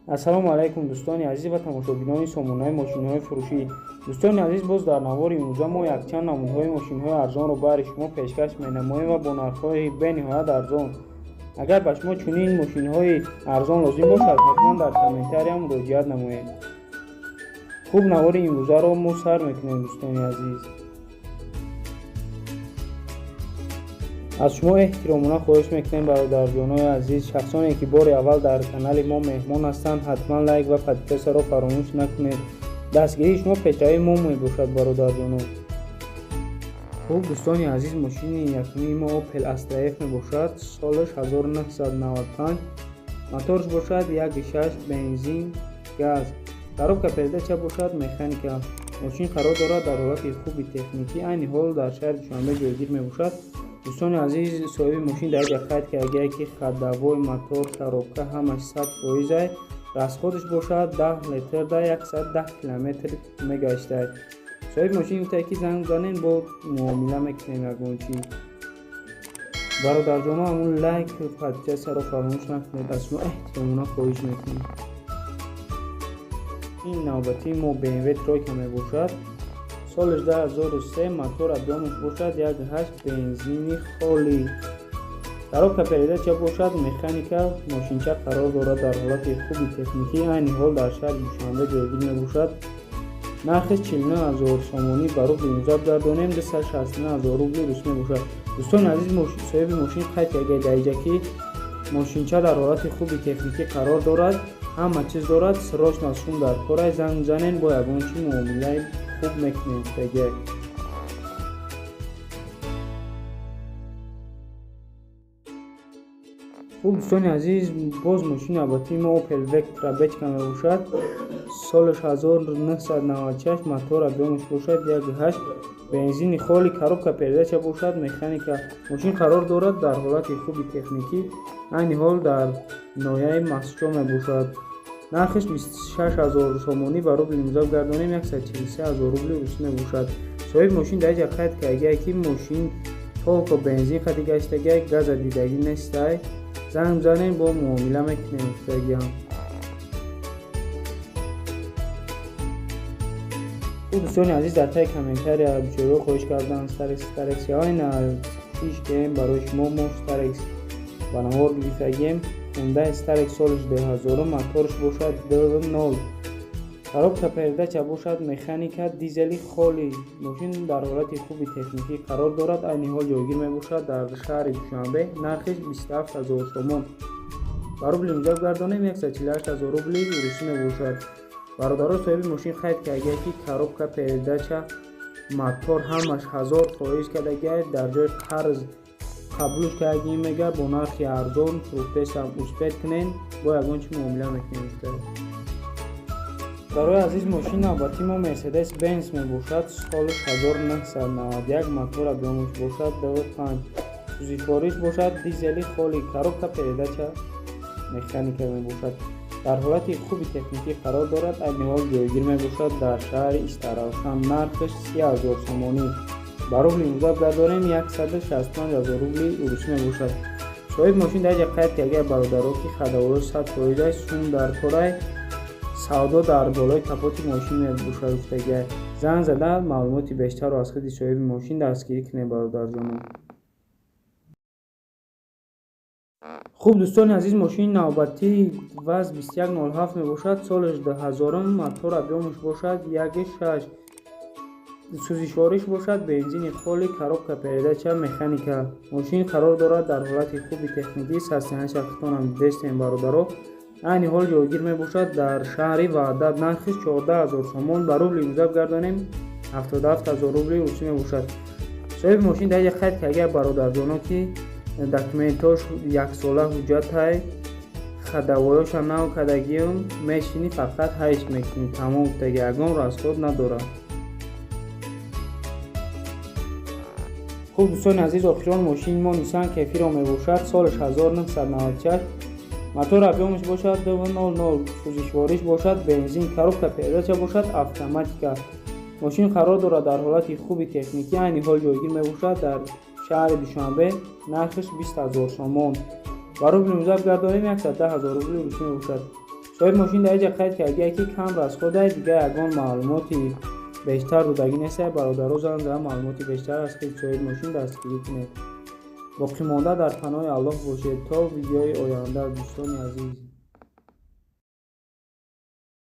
ассалому алайкум дӯстони азиз ва тамошобинони сомонаи мошинҳои фурӯшӣ. Дӯстони азиз, боз дар навори имрӯза мо якчанд намудҳои мошинҳои арзонро бари шумо пешкаш менамоем ва бо нархҳои бениҳоят арзон. агар ба шумо чунин мошинҳои арзон лозим бошад, ҳатман дар комментария муроҷиат намоед. хуб, навори имрӯзаро мо сар мекунем. дӯстони азиз, аз шумо эҳтиромона хоҳиш мекунем бародарҷонои азиз, шахсоне ки бори аввал дар канали мо меҳмон ҳастанд, ҳатман лайк ва подписаро фаромӯш накунед. дастгирии шумо пешравии мо мебошад бародарҷоно. хуб дӯстони азиз, мошини якумии мо Opel Astra F мебошад. солаш 1995, моторш бошад 1.6 бензин газ, коробка передача бошад механика. мошин қарор дорад дар ҳолати хуби техникӣ, айни ҳол дар шаҳри Душанбе ҷойгир мебошад. дӯстони азиз, соҳиби мошин дар ҷа қайд кардагия ки хаддавой, мотор, коробка ҳамаш 100%. расходш бошад 10 литр да 110 километр мегаштад. соҳиби мошин гуфтад ки занг занен бо муомила мекунем ягон чиз. бародарҷоно, ҳамун лайк подписаро фаромӯш накунед. аз шумо эҳтиромона хоҳиш мекунем. ин навбати мо BMW тройка мебошад. солаш 2003, мотор объёмш бошад 1.8 бензини холӣ, коробка передача бошад механика. мошинча қарор дорад дар ҳолати хуби техникӣ, айни ҳол дар шаҳри Душанбе ҷойгир мебошад. нархи 49000 сомонӣ ба рубли имзод гардонем 269000 рубли рус мебошад. дӯстони азиз, соҳиби мошин қайд кардагия дар ин ҷа ки мошинча дар ҳолати хуби техникӣ қарор дорад, ҳама чиз дорад, срочно шум дар кора, занг занен бо ягон чи муомилаи хуб мекунем. тегия хуб дӯстони азиз, боз мошини албатии мо Opel Vectra бечка мебошад. солаш 1996, мотор объёмш бошад 1.8 бензини холӣ, коробка передача бошад механика. мошин қарор дорад дар ҳолати хуби техникӣ, айни ҳол дар ноҳияи Масчо мебошад. нархиш 26000 сомонӣ ба рубли имзод гардонем 143000 рубли рус мебошад. соҳиби мошин дар ҷа қайд кардагия ки мошин толко бензин хади гаштагия, газа дидагӣ нестай, занг занен бо муомила мекунем. тегия дӯстони азиз, дар таи комментария бичораҳо хоҳиш карданд Starex айна чиш кем барои шумо. мо Starex ба навор гирифтагием. Hyundai Starex солаш 2000, моторш бошад 2.0, коробка передача бошад механика, дизели холӣ. мошин дар ҳолати хуби техникӣ қарор дорад, айни ҳол ҷойгир мебошад дар шаҳри Душанбе. нархиш 27000 сомон, ба рубли имзод гардонем 148000 рубли русӣ мебошад. бародаро, соҳиби мошин қайд кардагия ки коробка передача, мотор ҳамаш 1000% кардагия, дар ҷои қарз қаблуш кардагӣ мега бо нархи арзон фурӯхтесам успед кунен, бо ягон чи муомила мекунем. барои азиз, мошин навбати мо Mercedes Benz мебошад. солаш 1991, мотор объёмш бошад 2.5, сӯзишвориш бошад дизели холӣ, коробка передача механика мебошад. дар ҳолати хуби техникӣ қарор дорад, айни ҳол ҷойгир мебошад дар шаҳри Истаравшан. нархиш 30000 сомонӣ, ба рубли имзод гардонем 165000 рубли рус мебошад. соҳиби мошин дар ҷа қайд кардагия бародаро ки хадавои 100% сум дар корай, савдо дар болои капоти мошин мебошад. гуфтагия занг зада маълумоти бештарро аз худи соҳиби мошин дастгирӣ кунед бародарҷонон. хуб дӯстони азиз, мошини навбатии ВАЗ 2107 мебошад. солаш 2000, мотор объёмш бошад 1.6, сӯзишвориш бошад бензини холӣ, коробка передача механика. мошин қарор дорад дар ҳолати хуби техникӣ, састенаша хитонам дестем бародаро, айни ҳол ҷойгир мебошад дар шаҳри Ваҳдат. нархиш 14000 сомон, ба рубли имзод гардонем 77000 рубли русӣ мебошад. соҳиби мошин дар ҷа қайд кардагия бародарҷоно ки документош 1 сола ҳуҷҷатай, хадавоёша нав кардагиём, мешини фақат ҳайш мекунӣ, тамом гуфтаги ягон расход надорад. хуб дӯстони азиз, охирон мошини мо Nissan Kefiro мебошад. солаш 1996, мотор объёмш бошад 2.0, сӯзишвориш бошад бензин, коробка передача бошад автоматика. мошин қарор дорад дар ҳолати хуби техникӣ, айни ҳол ҷойгир мебошад дар шаҳри Душанбе. нархиш 20000 сомон, ба рубли имзод гардонем 110000 рубли русӣ мебошад. صاحب ماشین در اینجا قید کرد یکی کم رازخورده دیگه یگان معلوماتی بیشتر بودگی نیسته برادرها زن در معلوماتی بیشتر است که صاحب ماشین دستگیری کنید. باقی مانده در پناه الله باشید تا ویدیوی آینده دوستان عزیز.